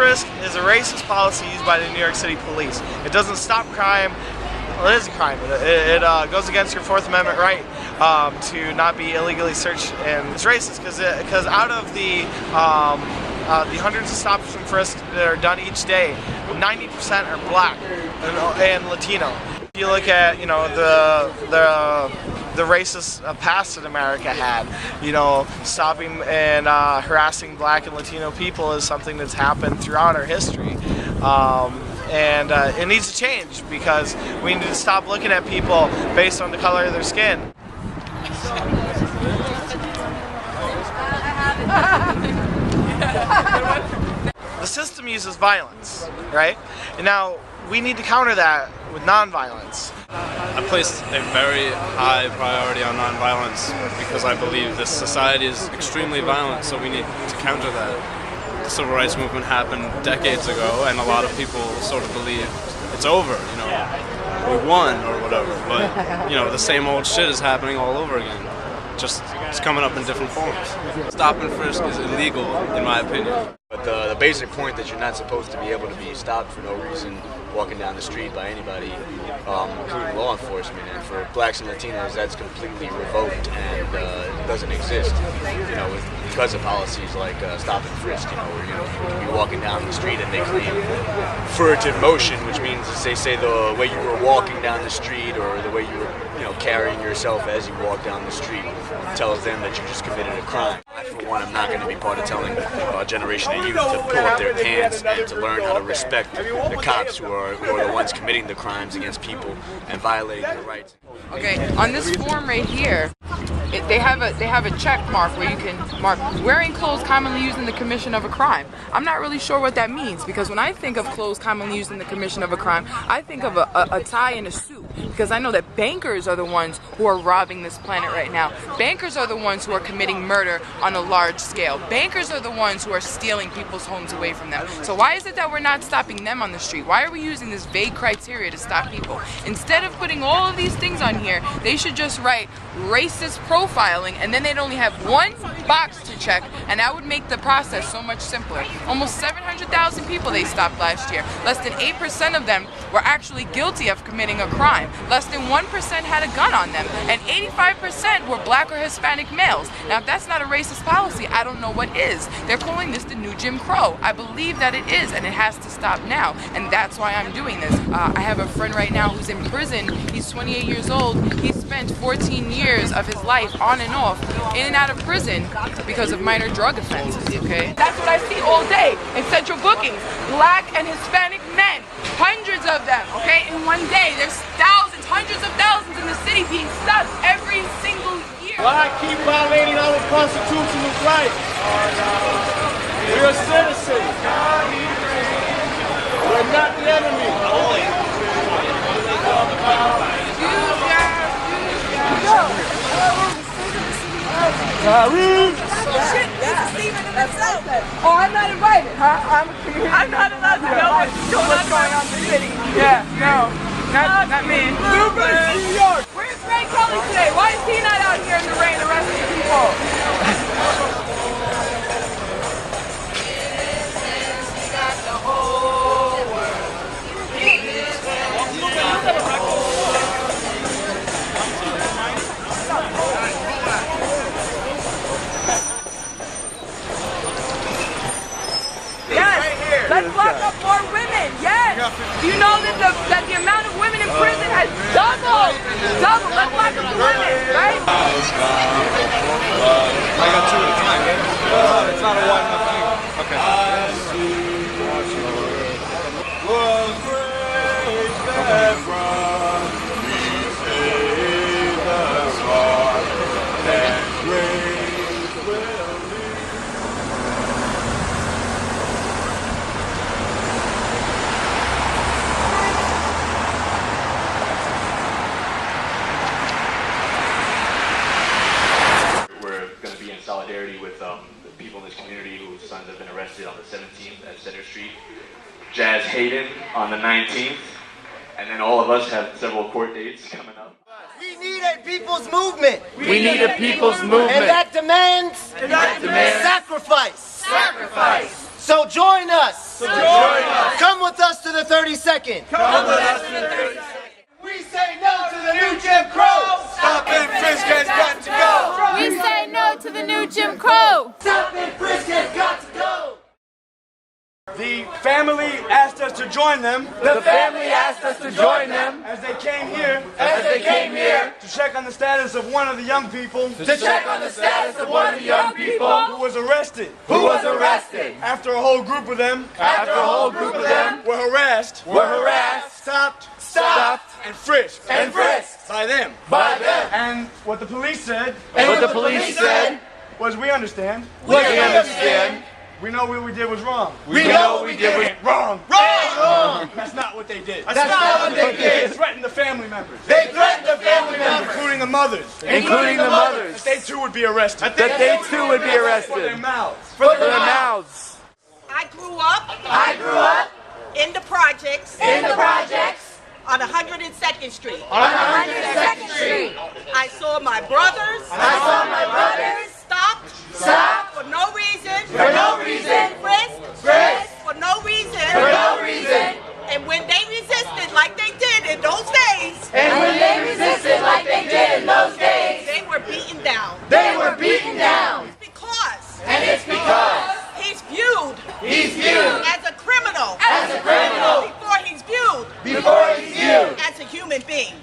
frisk is a racist policy used by the New York City Police. It doesn't stop crime. Well, it is a crime. It goes against your Fourth Amendment right to not be illegally searched, and it's racist because out of the hundreds of stops from frisk that are done each day, 90% are black and Latino. If you look at the racist past that America had, stopping and harassing black and Latino people is something that's happened throughout our history. And it needs to change because we need to stop looking at people based on the color of their skin. The system uses violence, right? And now we need to counter that with nonviolence. I place a very high priority on nonviolence because I believe this society is extremely violent, so we need to counter that. The civil rights movement happened decades ago, and a lot of people sort of believe it's over, we won or whatever, but the same old shit is happening all over again. Just it's coming up in different forms. Stop and frisk is illegal, in my opinion. But the basic point that you're not supposed to be able to be stopped for no reason walking down the street by anybody, including law enforcement, and for blacks and Latinos that's completely revoked and it doesn't exist. Because of policies like stop and frisk, where you can be walking down the street and they claim furtive motion, which means they say the way you were walking down the street or the way you were carrying yourself as you walk down the street tells them that you just committed a crime. I, for one, I'm not going to be part of telling a generation of youth to pull up their pants and to learn how to respect the cops who are the ones committing the crimes against people and violating their rights. Okay, on this form right here, they have a check mark where you can mark wearing clothes commonly used in the commission of a crime. I'm not really sure what that means because when I think of clothes commonly used in the commission of a crime, I think of a tie and a suit because I know that bankers are the ones who are robbing this planet right now. Bankers are the ones who are committing murder on a large scale. Bankers are the ones who are stealing people's homes away from them. So why is it that we're not stopping them on the street? Why are we using this vague criteria to stop people? Instead of putting all of these things on here, they should just write racist profiling, and then they'd only have one box to check, and that would make the process so much simpler. Almost 700,000 people they stopped last year. Less than 8% of them were actually guilty of committing a crime. Less than 1% had a gun on them, and 85% were black or Hispanic males. Now, if that's not a racist policy, I don't know what is. They're calling this the new Jim Crow. I believe that it is, and it has to stop now, and that's why I'm doing this. I have a friend right now who's in prison. He's 28 years old. He spent 14 years of his life on and off, in and out of prison because of minor drug offenses, okay? That's what I see all day in central bookings. Black and Hispanic men, hundreds of them, okay? In one day, there's thousands, hundreds of thousands in the city being stopped every single year. Why keep violating our constitutional rights? We're a citizen. We're not the enemy. Oh, I'm not invited, huh? I'm not allowed to know what's going on in the city. Yeah, no, not me. New York. Where's Ray Kelly today? Why is he not out here in the rain arresting people? Let's lock up more women, yes! Do you know that the amount of women in prison has doubled? Doubled! Let's lock up the women, right? I got two at a time. It's not a one thing. Okay. Solidarity with the people in this community whose sons have been arrested on the 17th at Center Street, Jazz Hayden on the 19th, and then all of us have several court dates coming up. We need a people's movement. We need a people's movement. And that demands sacrifice. Sacrifice. So join us. Come with us to the 32nd. Come with us to the 32nd. We say no to the new Jim Crow. Stop and frisk has got to go. We say no to the new Jim Crow. Stop and frisk has got to go. The family asked us to join them. The family asked us to join them As they came here. to check on the status of one of the young people. check on the status of one of the young people Who was arrested. who was arrested. After a whole group of them. After a whole group of them Were harassed. Stopped. And frisked. By them. by them. And what the police said. And what the police said, Was we understand. we understand. We know what we did was wrong. We know what we did was Wrong. wrong. That's not what they did. That's not what they They did. threatened the family members. They threatened the family members, Including the mothers. including the mothers, That they too would be arrested. that they too would be For their arrested mouths. for their mouths. I grew up I grew up in the projects in the projects on 102nd Street. on 102nd Street. I saw my brothers I saw my brothers stopped stop for no reason, for no reason, frisked for no reason, for no reason, and when they resisted like they did in those days, and when they resisted like they did in those days, they were beaten down. they were beaten down. Because And it's because he's viewed he's viewed as a criminal as a criminal before he's viewed before he's viewed as a human being.